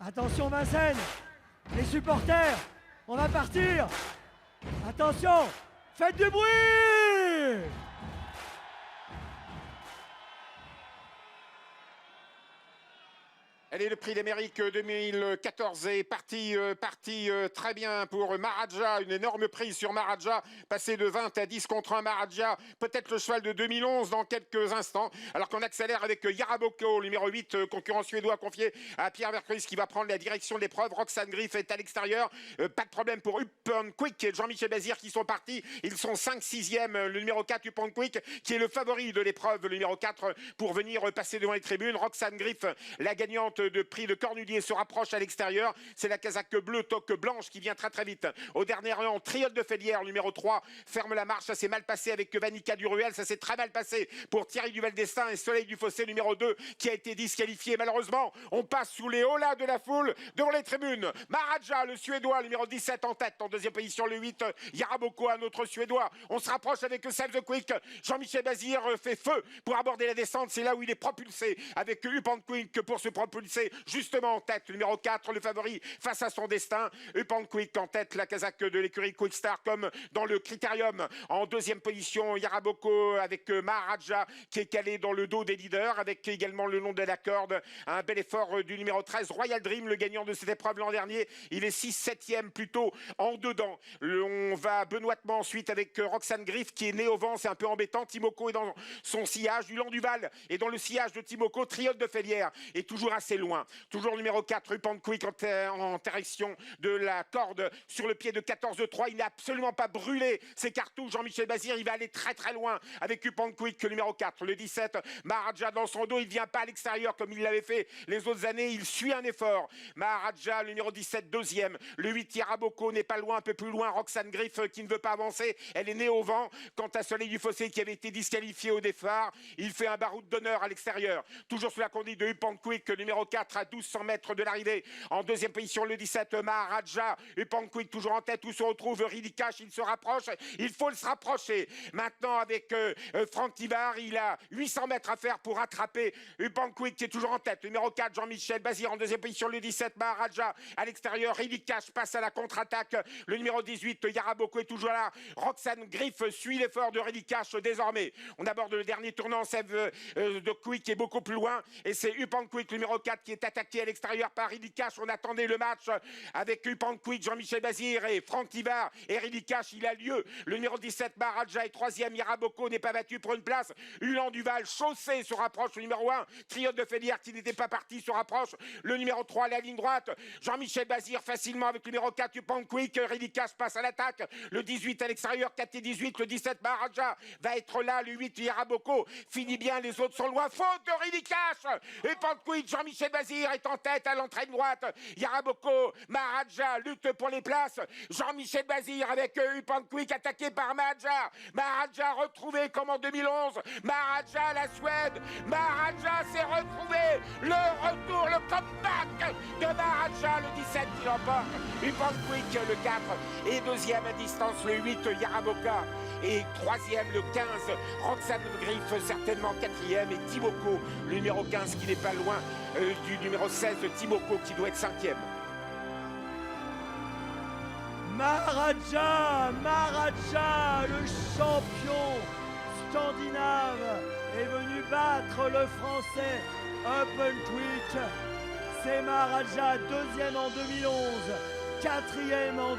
Attention Vincennes, les supporters, on va partir. Attention, faites du bruit. Allez, le prix d'Amérique 2014 est parti très bien pour Maharaja. Une énorme prise sur Maharaja, passé de 20 à 10 contre 1 Maharaja. Peut-être le cheval de 2011 dans quelques instants. Alors qu'on accélère avec Yaraboko, numéro 8, concurrent suédois confié à Pierre Vercruis qui va prendre la direction de l'épreuve. Roxane Griff est à l'extérieur. Pas de problème pour Upon Quick et Jean-Michel Bazir qui sont partis. Ils sont 5-6e. Le numéro 4, Upon Quick, qui est le favori de l'épreuve, le numéro 4, pour venir passer devant les tribunes. Roxane Griff, la gagnante de prix de Cornulier, se rapproche à l'extérieur. C'est la casaque bleue toque blanche qui vient très très vite. Au dernier rang, Triote de Félière, numéro 3, ferme la marche. Ça s'est mal passé avec Vanica Duruel. Ça s'est très mal passé pour Thierry Duval d'Estaing et Soleil du Fossé, numéro 2, qui a été disqualifié. Malheureusement, on passe sous les holas de la foule devant les tribunes. Maharaja, le Suédois, numéro 17 en tête. En deuxième position, le 8, Yaraboko, un autre Suédois. On se rapproche avec Save the Quick. Jean-Michel Bazir fait feu pour aborder la descente. C'est là où il est propulsé avec Upon Quick pour se propulser justement en tête, le numéro 4, le favori face à son destin. Upon Quick en tête, la casaque de l'écurie Quick Star comme dans le critérium. En deuxième position, Yaraboko avec Maharaja qui est calé dans le dos des leaders, avec également le nom de la corde. Un bel effort du numéro 13, Royal Dream, le gagnant de cette épreuve l'an dernier. Il est 6-7e plutôt en dedans. On va benoîtement ensuite avec Roxane Griff qui est né au vent, c'est un peu embêtant. Timoko est dans son sillage, du Duval et dans le sillage de Timoko. Triote de Félière est toujours assez loin. Toujours numéro 4, Upon Quick en direction de la corde sur le pied de 14-3. Il n'a absolument pas brûlé ses cartouches. Jean-Michel Bazir, il va aller très très loin avec Upon Quick, numéro 4. Le 17, Maharaja dans son dos. Il ne vient pas à l'extérieur comme il l'avait fait les autres années. Il suit un effort. Maharaja, le numéro 17, deuxième. Le 8, Yaraboko n'est pas loin, un peu plus loin. Roxane Griff qui ne veut pas avancer. Elle est née au vent. Quant à Soleil du Fossé qui avait été disqualifié au départ, il fait un baroud d'honneur à l'extérieur. Toujours sous la conduite de Upon Quick, numéro 4 à 1200 mètres de l'arrivée. En deuxième position, le 17, Maharaja. Upon Quick toujours en tête où se retrouve Ridley Cash. Il se rapproche. Il faut se rapprocher. Maintenant avec Franck Tivard, il a 800 mètres à faire pour rattraper Upon Quick qui est toujours en tête. Numéro 4, Jean-Michel Bazir. En deuxième position, le 17, Maharaja. À l'extérieur, Ridley Cash passe à la contre-attaque. Le numéro 18, Yaraboko est toujours là. Roxane Griff suit l'effort de Ridley Cash désormais. On aborde le dernier tournant. Save de Quick qui est beaucoup plus loin. Et c'est Upon Quick, numéro 4, qui est attaqué à l'extérieur par Ridley Cash. On attendait le match avec Upon Quick, Jean-Michel Bazir et Franck Tivard et Ridley Cash. Il a lieu. Le numéro 17, Maharaja est troisième. Yaraboko n'est pas battu pour une place. Ulan Duval, Chaussé se rapproche. Le numéro 1, Triote de Félière qui n'était pas parti se rapproche. Le numéro 3, la ligne droite. Jean-Michel Bazir facilement avec le numéro 4, Upon Quick. Ridley Cash passe à l'attaque. Le 18 à l'extérieur, 4 et 18. Le 17, Maharaja va être là. Le 8, Yaraboko finit bien. Les autres sont loin. Faute de Ridley Cash. Upon Quick, Jean-Michel Bazir est en tête à l'entrée droite. Yaraboko, Maharaja lutte pour les places. Jean-Michel Bazir avec Upon Quick attaqué par Maharaja. Maharaja retrouvé comme en 2011. Maharaja, la Suède. Maharaja s'est retrouvé. Le retour, le comeback de Maharaja, le 17 qui l'emporte. Upon Quick, le 4. Et deuxième à distance, le 8, Yaraboka. Et troisième, le 15, Roxane Griff, certainement quatrième. Et Timoko, le numéro 15 qui n'est pas loin du numéro 16, Timoko qui doit être cinquième. Maharaja, le champion scandinave, est venu battre le français Upon Quick. C'est Maharaja, deuxième en 2011, quatrième en